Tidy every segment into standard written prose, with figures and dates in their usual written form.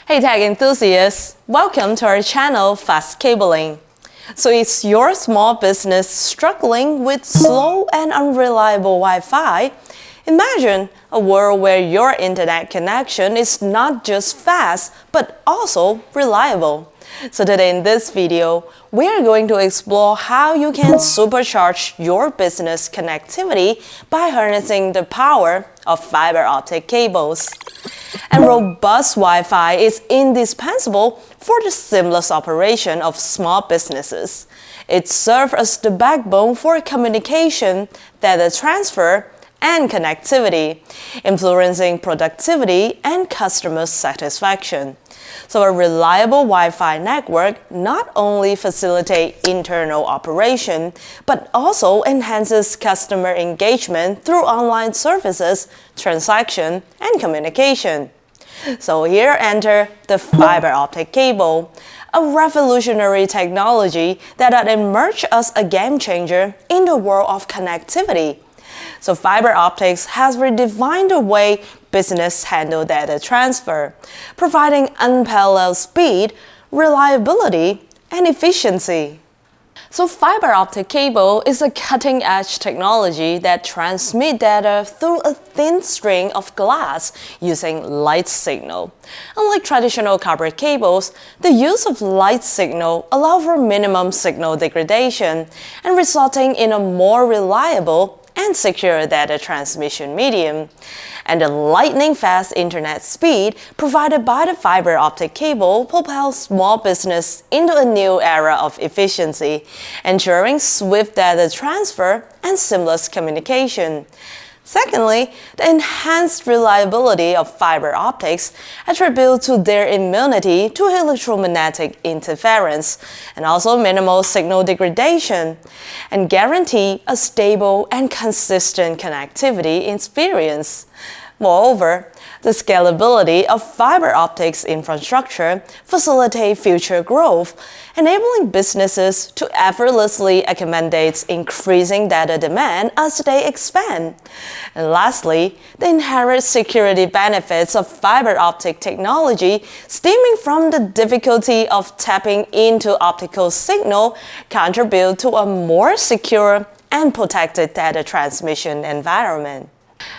Hey tech enthusiasts, welcome to our channel FASTCABLING. So is your small business struggling with slow and unreliable Wi-Fi? Imagine a world where your internet connection is not just fast, but also reliable. So today in this video, we are going to explore how you can supercharge your business connectivity by harnessing the power of fiber optic cables. And robust Wi-Fi is indispensable for the seamless operation of small businesses. It serves as the backbone for communication, data transfer, and connectivity, influencing productivity and customer satisfaction. So a reliable Wi-Fi network not only facilitates internal operation, but also enhances customer engagement through online services, transaction, and communication. So here enter the fiber optic cable, a revolutionary technology that had emerged as a game changer in the world of connectivity. So fiber optics has redefined the way business handle data transfer, providing unparalleled speed, reliability, and efficiency. So fiber optic cable is a cutting-edge technology that transmits data through a thin string of glass using light signal. Unlike traditional copper cables, the use of light signal allows for minimum signal degradation and resulting in a more reliable and secure data transmission medium. And the lightning-fast internet speed provided by the fiber optic cable propels small business into a new era of efficiency, ensuring swift data transfer and seamless communication. Secondly, the enhanced reliability of fiber optics attributes to their immunity to electromagnetic interference and also minimal signal degradation, and guarantee a stable and consistent connectivity experience. Moreover, the scalability of fiber optics infrastructure facilitates future growth, enabling businesses to effortlessly accommodate increasing data demand as they expand. And lastly, the inherent security benefits of fiber optic technology stemming from the difficulty of tapping into optical signal contribute to a more secure and protected data transmission environment.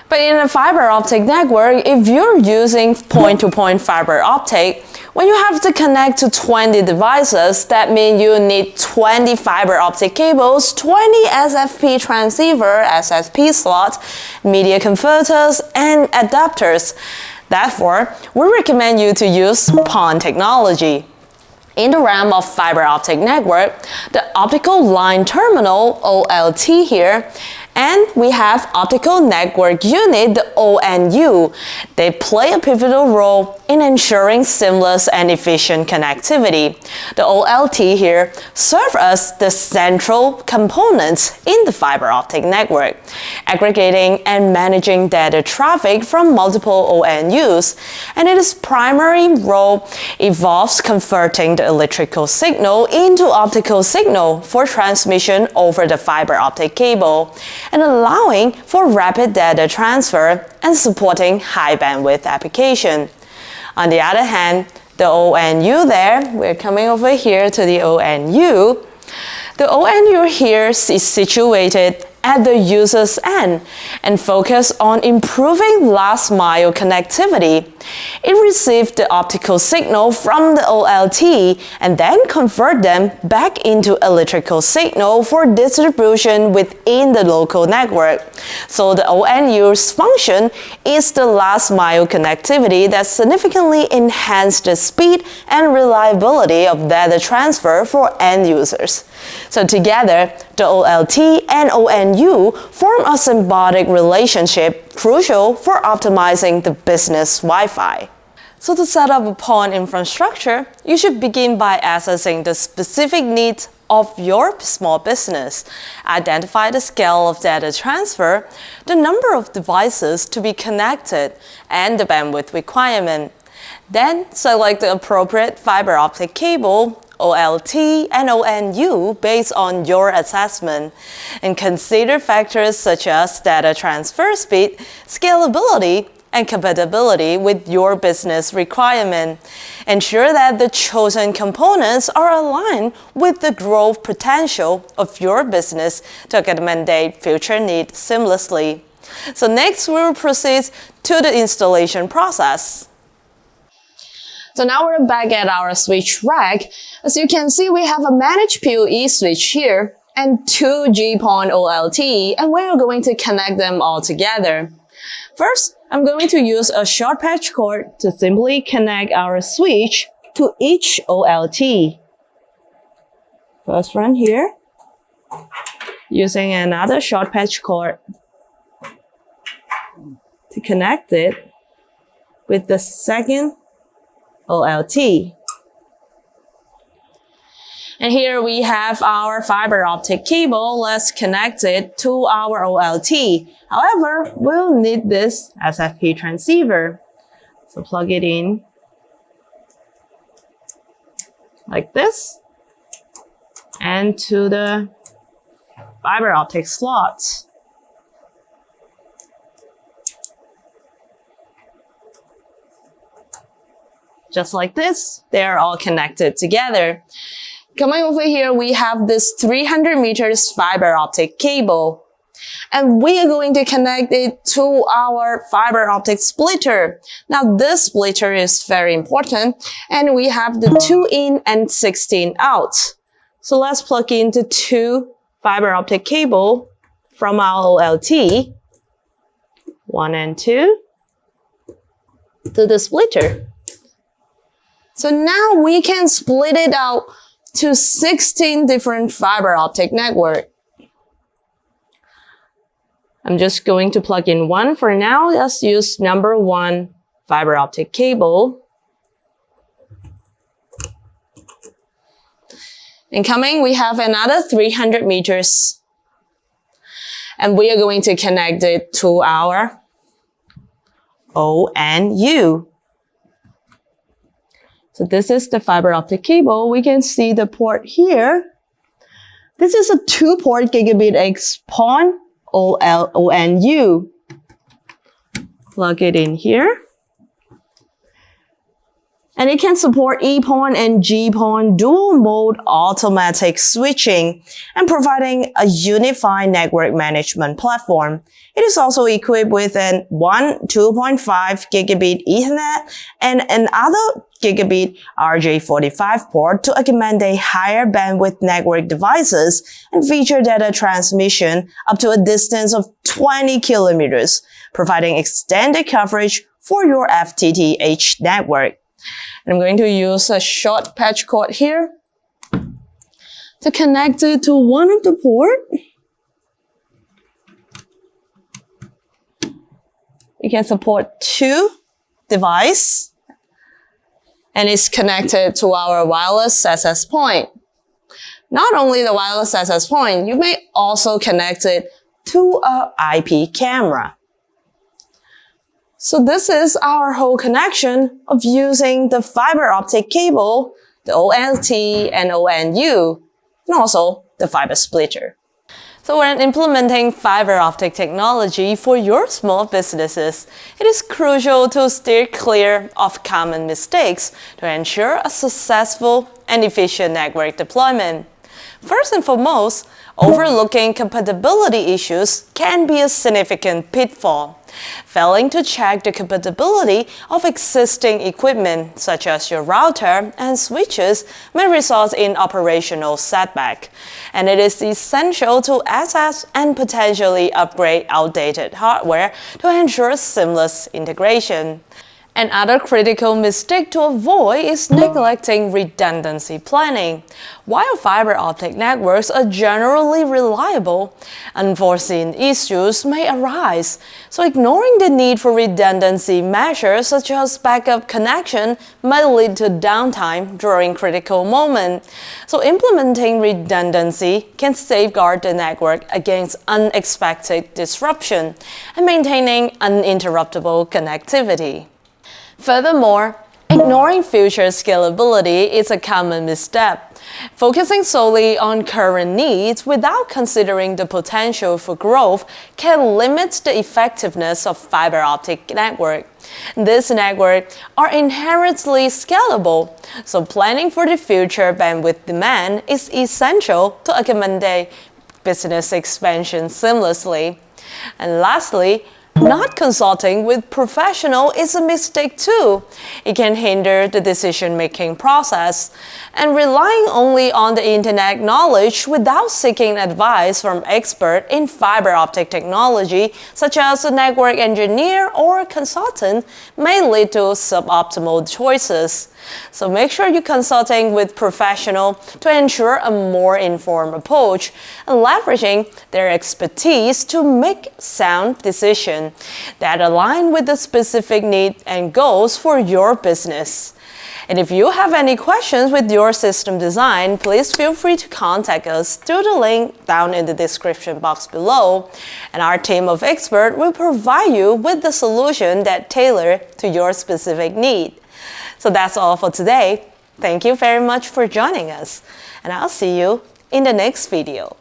But in a fiber optic network, if you're using point-to-point fiber optic, when you have to connect to 20 devices, that means you need 20 fiber optic cables, 20 SFP transceiver, SFP slots, media converters, and adapters. Therefore, we recommend you to use PON technology. In the realm of fiber optic network, the optical line terminal, OLT here, and we have optical network unit, the ONU. They play a pivotal role in ensuring seamless and efficient connectivity. The OLT here serve as the central components in the fiber optic network, aggregating and managing data traffic from multiple ONUs, and its primary role involves converting the electrical signal into optical signal for transmission over the fiber optic cable, and allowing for rapid data transfer and supporting high bandwidth application. On the other hand, the ONU there, we're coming over here to the ONU. The ONU here is situated at the user's end and focus on improving last mile connectivity. It receives the optical signal from the OLT and then convert them back into electrical signal for distribution within the local network. So the ONU's function is the last mile connectivity that significantly enhances the speed and reliability of data transfer for end users. So together, the OLT and ONU form a symbiotic relationship crucial for optimizing the business Wi-Fi. So to set up a PON infrastructure, you should begin by assessing the specific needs of your small business. Identify the scale of data transfer, the number of devices to be connected, and the bandwidth requirement. Then select the appropriate fiber optic cable, OLT, and ONU based on your assessment, and consider factors such as data transfer speed, scalability, and compatibility with your business requirement. Ensure that the chosen components are aligned with the growth potential of your business to accommodate future needs seamlessly. So next, we will proceed to the installation process. So now we're back at our switch rack. As you can see, we have a managed PoE switch here and 2 G-PON OLT, and we're going to connect them all together. First, I'm going to use a short patch cord to simply connect our switch to each OLT. First run here, using another short patch cord to connect it with the second OLT. And here we have our fiber optic cable. Let's connect it to our OLT. However, we'll need this SFP transceiver. So plug it in like this and to the fiber optic slots. Just like this, they're all connected together. Coming over here, we have this 300 meters fiber optic cable. And we are going to connect it to our fiber optic splitter. Now this splitter is very important, and we have the 2 in and 16 out. So let's plug in the 2 fiber optic cable from our OLT, 1 and 2, to the splitter. So now we can split it out to 16 different fiber optic network. I'm just going to plug in one for now. Let's use number 1 fiber optic cable. Incoming, we have another 300 meters. And we are going to connect it to our O and U. So this is the fiber optic cable. We can see the port here. This is a 2-port gigabit XPON ONU. Plug it in here. And it can support EPON and GPON dual mode automatic switching and providing a unified network management platform. It is also equipped with an 2.5 gigabit Ethernet and another gigabit RJ45 port to accommodate higher bandwidth network devices and feature data transmission up to a distance of 20 kilometers, providing extended coverage for your FTTH network. And I'm going to use a short patch cord here to connect it to one of the ports. You can support 2 devices, and it's connected to our wireless access point. Not only the wireless access point, you may also connect it to an IP camera. So this is our whole connection of using the fiber optic cable, the OLT and ONU, and also the fiber splitter. So when implementing fiber optic technology for your small businesses, it is crucial to steer clear of common mistakes to ensure a successful and efficient network deployment. First and foremost, overlooking compatibility issues can be a significant pitfall. Failing to check the compatibility of existing equipment, such as your router and switches, may result in operational setback. And it is essential to access and potentially upgrade outdated hardware to ensure seamless integration. Another critical mistake to avoid is neglecting redundancy planning. While fiber optic networks are generally reliable, unforeseen issues may arise. So ignoring the need for redundancy measures such as backup connection may lead to downtime during critical moments. So implementing redundancy can safeguard the network against unexpected disruption and maintaining uninterruptible connectivity. Furthermore, a Ignoring future scalability is a common misstep. Focusing solely on current needs without considering the potential for growth can limit the effectiveness of fiber optic network. These networks are inherently scalable, so planning for the future bandwidth demand is essential to accommodate business expansion seamlessly. And lastly, not consulting with professionals is a mistake too. It can hinder the decision-making process. And relying only on the internet knowledge without seeking advice from experts in fiber optic technology, such as a network engineer or a consultant, may lead to suboptimal choices. So make sure you're consulting with professionals to ensure a more informed approach and leveraging their expertise to make sound decisions that align with the specific needs and goals for your business. And if you have any questions with your system design, please feel free to contact us through the link down in the description box below. And our team of experts will provide you with the solution that tailor to your specific need. So that's all for today. Thank you very much for joining us, and I'll see you in the next video.